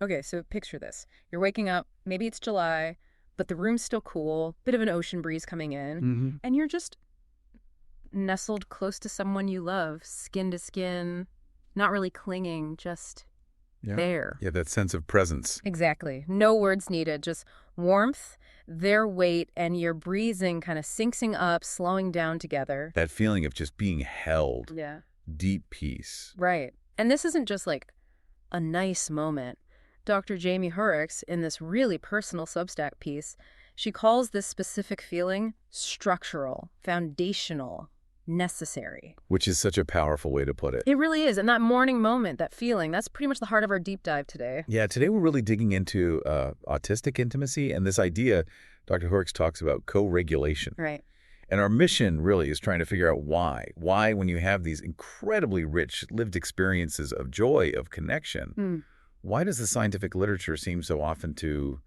Okay, so picture this. You're waking up, maybe it's July, but the room's still cool, bit of an ocean breeze coming in, Mm-hmm. and you're just nestled close to someone you love, skin to skin, not really clinging, just Yeah. there. Yeah, that sense of presence. Exactly. No words needed, just warmth, their weight, and your breathing kind of syncing up, slowing down together. That feeling of just being held. Yeah. Deep peace. Right. And this isn't just like a nice moment. Dr. Jaime Hoerricks, in this really personal Substack piece, she calls this specific feeling structural, foundational, necessary. Which is such a powerful way to put it. It really is. And that morning moment, that feeling, that's pretty much the heart of our deep dive today. Yeah, today we're really digging into autistic intimacy and this idea Dr. Hoerricks talks about co-regulation. Right. And our mission really is trying to figure out why. Why, when you have these incredibly rich lived experiences of joy, of connection, why does the scientific literature seem so often to,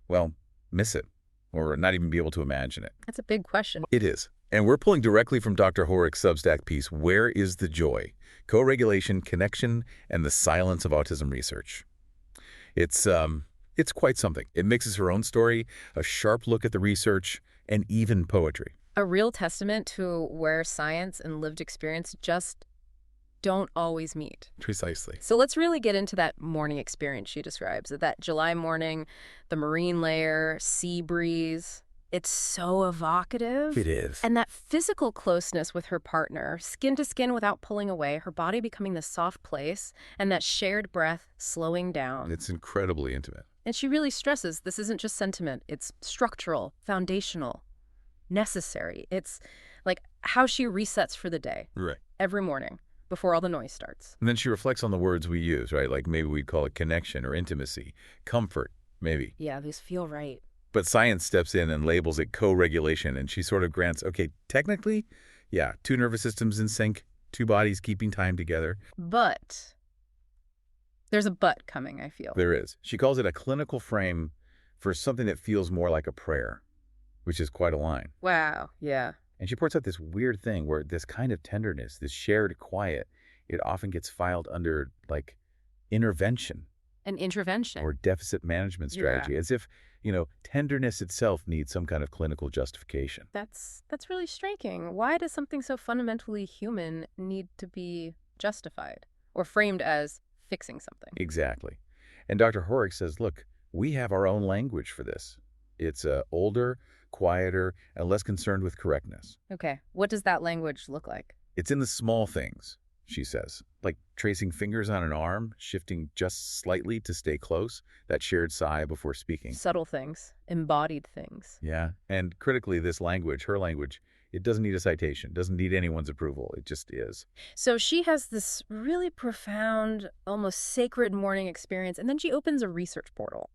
well, miss it or not even be able to imagine it? That's a big question. It is. And we're pulling directly from Dr. Hoerricks' Substack piece, Where is the Joy? Co-regulation, connection, and the silence of autism research. It's quite something. It mixes her own story, a sharp look at the research, and even poetry. A real testament to where science and lived experience just don't always meet. Precisely. So let's really get into that morning experience she describes. That July morning, the marine layer, sea breeze. It's so evocative. It is. And that physical closeness with her partner, skin to skin without pulling away, her body becoming this soft place, and that shared breath slowing down. It's incredibly intimate. And she really stresses this isn't just sentiment. It's structural, foundational, necessary. It's like how she resets for the day. Right. Every morning before all the noise starts. And then she reflects on the words we use, right? Like maybe we'd call it connection or intimacy, comfort, maybe. Yeah, these feel right. But science steps in and labels it co-regulation, and she sort of grants, okay, technically, yeah, two nervous systems in sync, two bodies keeping time together. But there's a but coming, I feel. There is. She calls it a clinical frame for something that feels more like a prayer, which is quite a line. Wow, yeah. And she points out this weird thing where this kind of tenderness, this shared quiet, it often gets filed under, like, intervention. An intervention. Or deficit management strategy, as if, tenderness itself needs some kind of clinical justification. That's really striking. Why does something so fundamentally human need to be justified or framed as fixing something? Exactly. And Dr. Hoerricks says, look, we have our own language for this. It's older, quieter, and less concerned with correctness. Okay, what does that language look like? It's in the small things, she says, like tracing fingers on an arm, shifting just slightly to stay close, that shared sigh before speaking. Subtle things, embodied things. Yeah, and critically, this language, her language, it doesn't need a citation, doesn't need anyone's approval. It just is. So she has this really profound, almost sacred morning experience, and then she opens a research portal.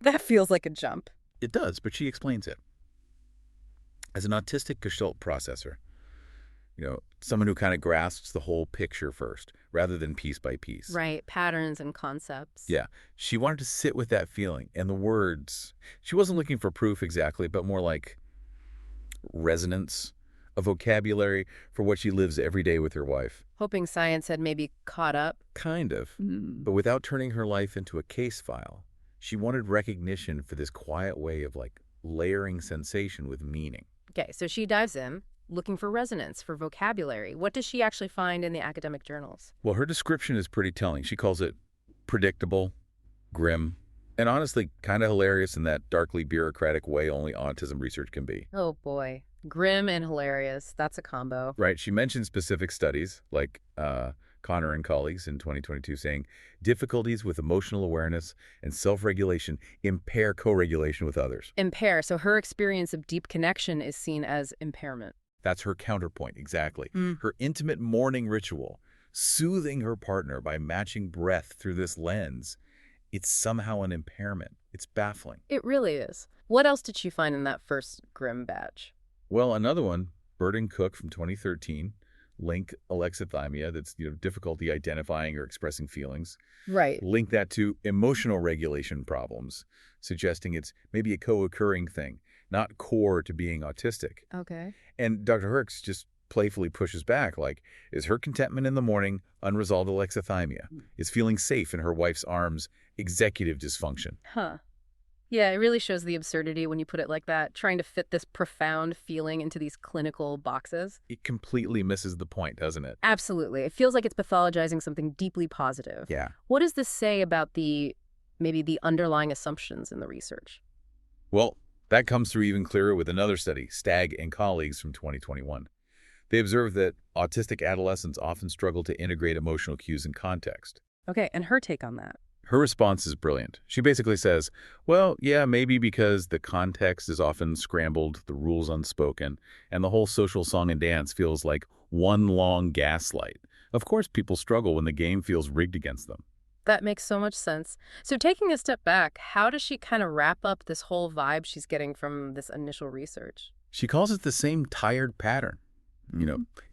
That feels like a jump. It does, but she explains it. As an autistic Gestalt processor, someone who kind of grasps the whole picture first, rather than piece by piece. Right, patterns and concepts. Yeah, she wanted to sit with that feeling and the words. She wasn't looking for proof exactly, but more like resonance, a vocabulary for what she lives every day with her wife. Hoping science had maybe caught up. Kind of, but without turning her life into a case file. She wanted recognition for this quiet way of layering sensation with meaning. Okay, so she dives in, looking for resonance, for vocabulary. What does she actually find in the academic journals? Well, her description is pretty telling. She calls it predictable, grim, and honestly kind of hilarious in that darkly bureaucratic way only autism research can be. Oh boy, grim and hilarious. That's a combo. Right. She mentioned specific studies like Connor and colleagues in 2022 saying difficulties with emotional awareness and self-regulation impair co-regulation with others. Impair. So her experience of deep connection is seen as impairment. That's her counterpoint, exactly. Her intimate morning ritual, soothing her partner by matching breath through this lens, it's somehow an impairment. It's baffling. It really is. What else did she find in that first grim batch? Well, another one, Bird and Cook from 2013, link alexithymia, that's difficulty identifying or expressing feelings. Right. Link that to emotional regulation problems, suggesting it's maybe a co-occurring thing, not core to being autistic. Okay. And Dr. Hoerricks just playfully pushes back, is her contentment in the morning unresolved alexithymia? Is feeling safe in her wife's arms executive dysfunction. Huh. Yeah, it really shows the absurdity when you put it like that, trying to fit this profound feeling into these clinical boxes. It completely misses the point, doesn't it? Absolutely. It feels like it's pathologizing something deeply positive. Yeah. What does this say about maybe the underlying assumptions in the research? Well, that comes through even clearer with another study, Stagg and colleagues from 2021. They observed that autistic adolescents often struggle to integrate emotional cues in context. Okay, and her take on that. Her response is brilliant. She basically says, well, yeah, maybe because the context is often scrambled, the rules unspoken, and the whole social song and dance feels like one long gaslight. Of course, people struggle when the game feels rigged against them. That makes so much sense. So taking a step back, how does she kind of wrap up this whole vibe she's getting from this initial research? She calls it the same tired pattern.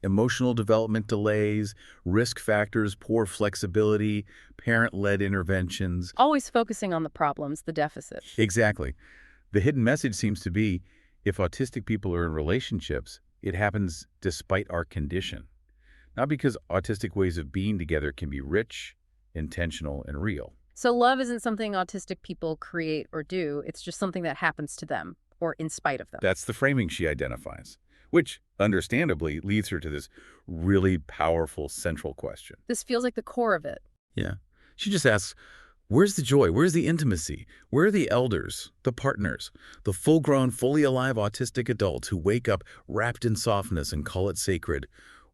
Emotional development delays, risk factors, poor flexibility, parent-led interventions. Always focusing on the problems, the deficit. Exactly. The hidden message seems to be, if autistic people are in relationships, it happens despite our condition. Not because autistic ways of being together can be rich, intentional, and real. So love isn't something autistic people create or do, it's just something that happens to them, or in spite of them. That's the framing she identifies, which, understandably, leads her to this really powerful central question. This feels like the core of it. Yeah. She just asks, where's the joy? Where's the intimacy? Where are the elders, the partners, the full-grown, fully alive autistic adults who wake up wrapped in softness and call it sacred?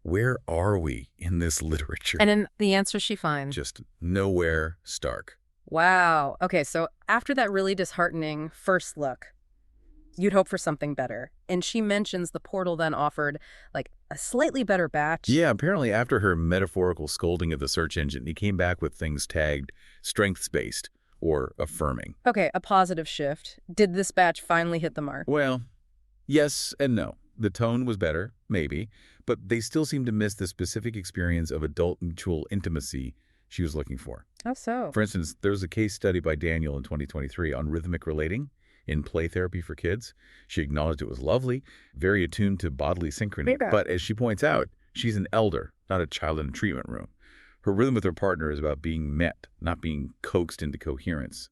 Where are we in this literature? And in the answer she finds. Just nowhere stark. Wow. Okay, so after that really disheartening first look, you'd hope for something better. And she mentions the portal then offered, like, a slightly better batch. Yeah, apparently after her metaphorical scolding of the search engine, he came back with things tagged strengths-based or affirming. Okay, a positive shift. Did this batch finally hit the mark? Well, yes and no. The tone was better, maybe, but they still seem to miss the specific experience of adult mutual intimacy she was looking for. How so? For instance, there was a case study by Daniel in 2023 on rhythmic relating in play therapy for kids. She acknowledged it was lovely, very attuned to bodily synchrony. But as she points out, she's an elder, not a child in a treatment room. Her rhythm with her partner is about being met, not being coaxed into coherence.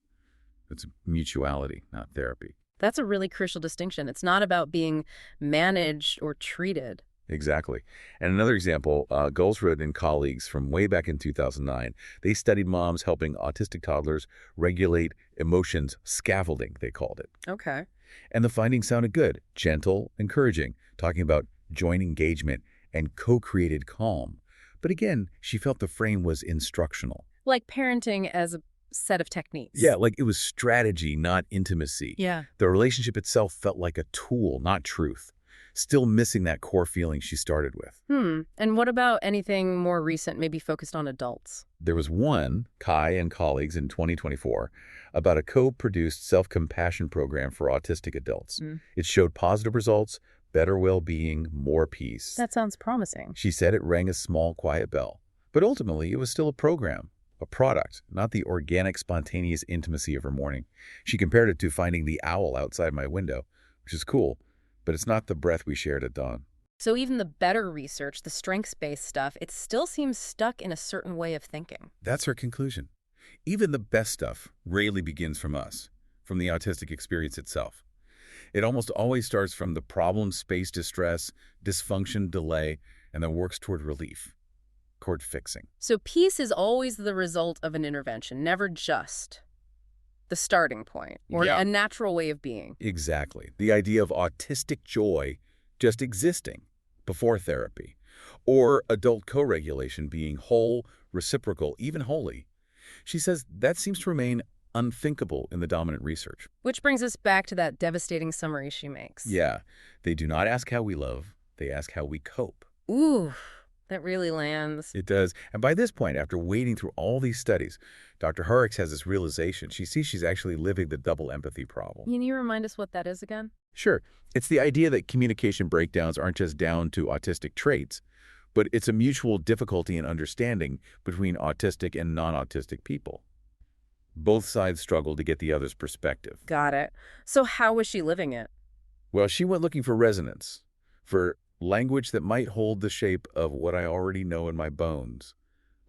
It's mutuality, not therapy. That's a really crucial distinction. It's not about being managed or treated. Exactly. And another example, Goldsrud and colleagues from way back in 2009, they studied moms helping autistic toddlers regulate emotions, scaffolding, they called it. Okay. And the findings sounded good, gentle, encouraging, talking about joint engagement and co-created calm. But again, she felt the frame was instructional. Like parenting as a set of techniques. Yeah, like it was strategy, not intimacy. Yeah. The relationship itself felt like a tool, not truth. Still missing that core feeling she started with. And what about anything more recent, maybe focused on adults? There was one, Kai and colleagues in 2024, about a co-produced self-compassion program for autistic adults. It showed positive results, better well-being, more peace. That sounds promising. She said it rang a small, quiet bell. But ultimately, it was still a program, a product, not the organic, spontaneous intimacy of her morning. She compared it to finding the owl outside my window, which is cool, but it's not the breath we shared at dawn. So even the better research, the strengths-based stuff, it still seems stuck in a certain way of thinking. That's her conclusion. Even the best stuff rarely begins from us, from the autistic experience itself. It almost always starts from the problem, space, distress, dysfunction, delay, and then works toward relief, toward fixing. So peace is always the result of an intervention, never just the starting point or a natural way of being. Exactly. The idea of autistic joy just existing before therapy, or adult co-regulation being whole, reciprocal, even holy. She says that seems to remain unthinkable in the dominant research. Which brings us back to that devastating summary she makes. Yeah. They do not ask how we love, they ask how we cope. Ooh, that really lands. It does. And by this point, after wading through all these studies, Dr. Hoerricks has this realization. She sees she's actually living the double empathy problem. Can you remind us what that is again? Sure. It's the idea that communication breakdowns aren't just down to autistic traits, but it's a mutual difficulty in understanding between autistic and non-autistic people. Both sides struggle to get the other's perspective. Got it. So how was she living it? Well, she went looking for resonance, for language that might hold the shape of what I already know in my bones,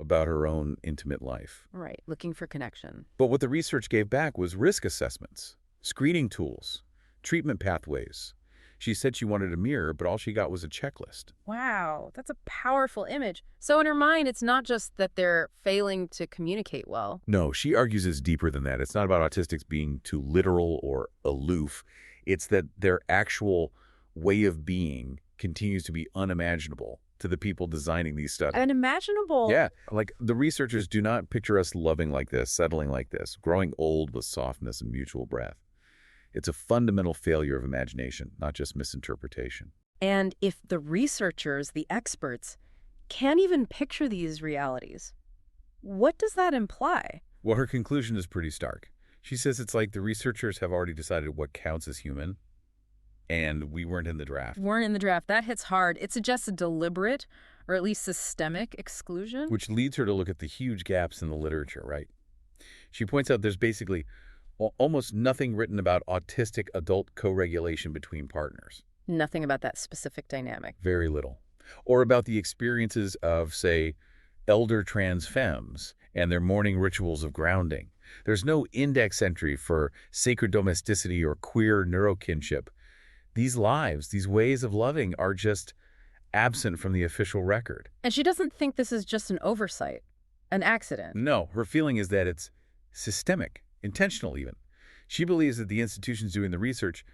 about her own intimate life. Right, looking for connection. But what the research gave back was risk assessments, screening tools, treatment pathways. She said she wanted a mirror, but all she got was a checklist. Wow, that's a powerful image. So in her mind, it's not just that they're failing to communicate well. No, she argues it's deeper than that. It's not about autistics being too literal or aloof. It's that their actual way of being continues to be unimaginable to the people designing these studies. Unimaginable. Yeah, like the researchers do not picture us loving like this, settling like this, growing old with softness and mutual breath. It's a fundamental failure of imagination, not just misinterpretation. And if the researchers, the experts, can't even picture these realities, what does that imply? Well, her conclusion is pretty stark. She says it's like the researchers have already decided what counts as human, and we weren't in the draft. Weren't in the draft. That hits hard. It suggests a deliberate, or at least systemic, exclusion. Which leads her to look at the huge gaps in the literature, right? She points out there's basically almost nothing written about autistic adult co-regulation between partners. Nothing about that specific dynamic. Very little. Or about the experiences of, say, elder trans femmes and their morning rituals of grounding. There's no index entry for sacred domesticity or queer neurokinship. These lives, these ways of loving are just absent from the official record. And she doesn't think this is just an oversight, an accident. No, her feeling is that it's systemic, intentional even. She believes that the institutions doing the research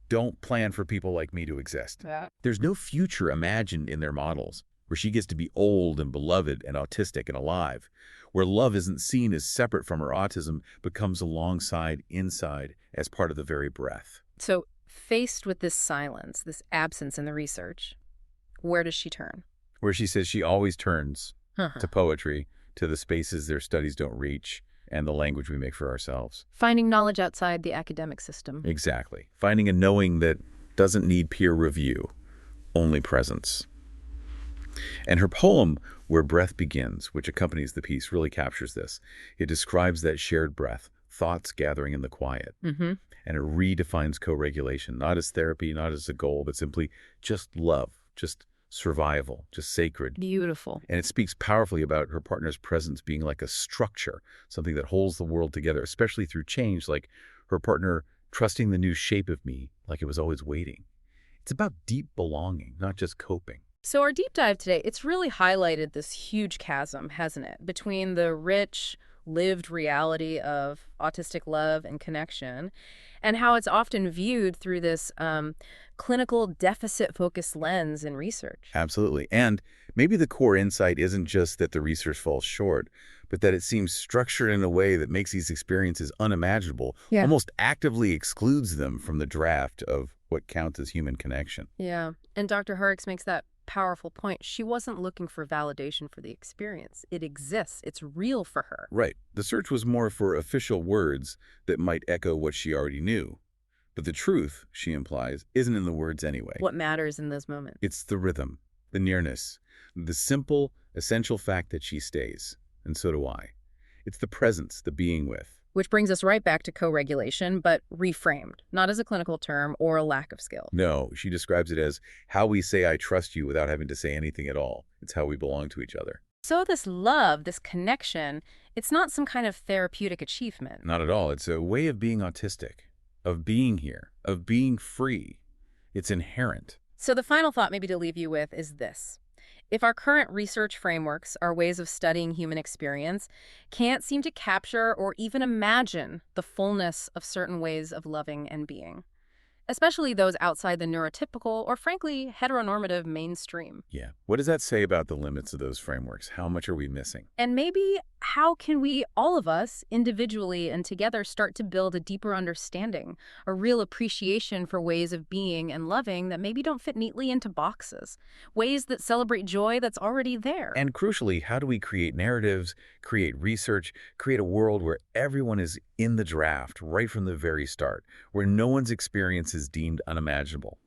don't plan for people like me to exist. Yeah. There's no future imagined in their models where she gets to be old and beloved and autistic and alive, where love isn't seen as separate from her autism but comes alongside, inside, as part of the very breath. So, faced with this silence, this absence in the research, where does she turn? Where she says she always turns to poetry, to the spaces their studies don't reach, and the language we make for ourselves. Finding knowledge outside the academic system. Exactly. Finding a knowing that doesn't need peer review, only presence. And her poem, Where Breath Begins, which accompanies the piece, really captures this. It describes that shared breath, thoughts gathering in the quiet. Mm-hmm. And it redefines co-regulation, not as therapy, not as a goal, but simply just love, just survival, just sacred. Beautiful. And it speaks powerfully about her partner's presence being like a structure, something that holds the world together, especially through change, like her partner trusting the new shape of me, like it was always waiting. It's about deep belonging, not just coping. So our deep dive today, it's really highlighted this huge chasm, hasn't it, between the rich, lived reality of autistic love and connection and how it's often viewed through this clinical deficit-focused lens in research. Absolutely. And maybe the core insight isn't just that the research falls short, but that it seems structured in a way that makes these experiences unimaginable, almost actively excludes them from the draft of what counts as human connection. Yeah. And Dr. Hoerricks makes that powerful point. She wasn't looking for validation for the experience. It exists. It's real for her. Right. The search was more for official words that might echo what she already knew. But the truth, she implies, isn't in the words anyway. What matters in those moments? It's the rhythm, the nearness, the simple, essential fact that she stays. And so do I. It's the presence, the being with. Which brings us right back to co-regulation, but reframed, not as a clinical term or a lack of skill. No, she describes it as how we say I trust you without having to say anything at all. It's how we belong to each other. So this love, this connection, it's not some kind of therapeutic achievement. Not at all. It's a way of being autistic, of being here, of being free. It's inherent. So the final thought maybe to leave you with is this. If our current research frameworks, our ways of studying human experience, can't seem to capture or even imagine the fullness of certain ways of loving and being, especially those outside the neurotypical or, frankly, heteronormative mainstream. Yeah. What does that say about the limits of those frameworks? How much are we missing? And maybe how can we, all of us, individually and together, start to build a deeper understanding, a real appreciation for ways of being and loving that maybe don't fit neatly into boxes, ways that celebrate joy that's already there. And crucially, how do we create narratives, create research, create a world where everyone is in the draft right from the very start, where no one's experience is deemed unimaginable?